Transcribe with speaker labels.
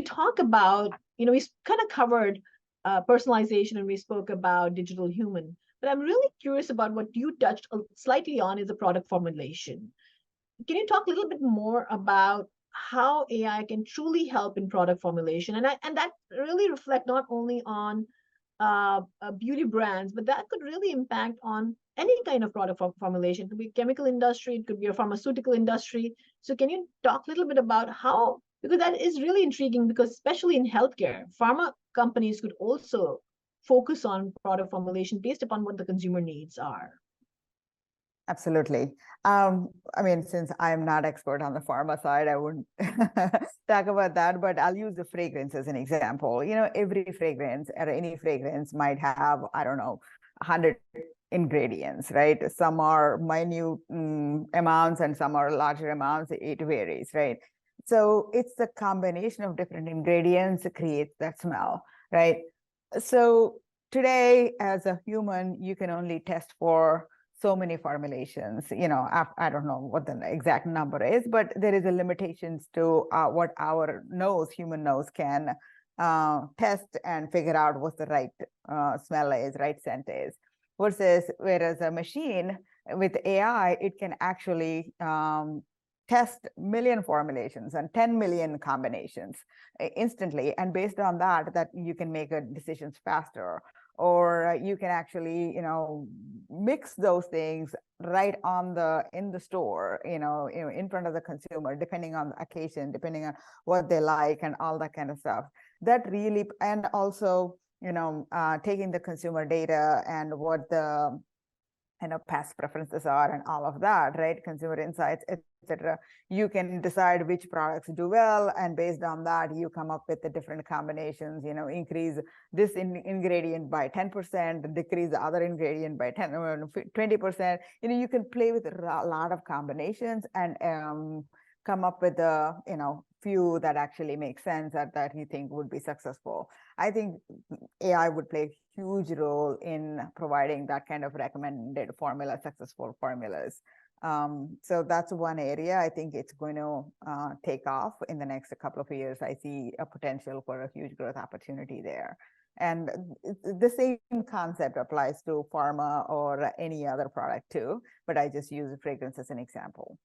Speaker 1: talk about, we kind of covered personalization and we spoke about digital human, but I'm really curious about what you touched slightly on is the product formulation. Can you talk a little bit more about how AI can truly help in product formulation? And that really reflect not only on beauty brands, but that could really impact on any kind of product formulation. It could be chemical industry, it could be a pharmaceutical industry. So can you talk a little bit about how, because that is really intriguing, because especially in healthcare, pharma companies could also focus on product formulation based upon what the consumer needs are.
Speaker 2: Absolutely. I mean, since I'm not expert on the pharma side, I wouldn't talk about that, but I'll use the fragrance as an example. Every fragrance or any fragrance might have, I don't know, 100 ingredients, right? Some are minute amounts and some are larger amounts. It varies, right? So it's the combination of different ingredients that creates that smell, right? So today, as a human, you can only test for so many formulations. I don't know what the exact number is, but there is a limitations to what our human nose can test and figure out what the right smell is, right scent is. Whereas a machine with AI, it can actually test million formulations and 10 million combinations instantly. And based on that you can make decisions faster, or you can actually, mix those things right in the store, in front of the consumer, depending on the occasion, depending on what they like and all that kind of stuff. That really, and also, taking the consumer data and what the past preferences are and all of that, right? Consumer insights, etc. You can decide which products do well, and based on that, you come up with the different combinations. Increase this ingredient by 10%, decrease the other ingredient by 20%. You can play with a lot of combinations and come up with a few that actually make sense that you think would be successful. I think AI would play a huge role in providing that kind of recommended successful formulas. So that's one area I think it's going to take off in the next couple of years. I see a potential for a huge growth opportunity there. And the same concept applies to pharma or any other product too, but I just use fragrance as an example.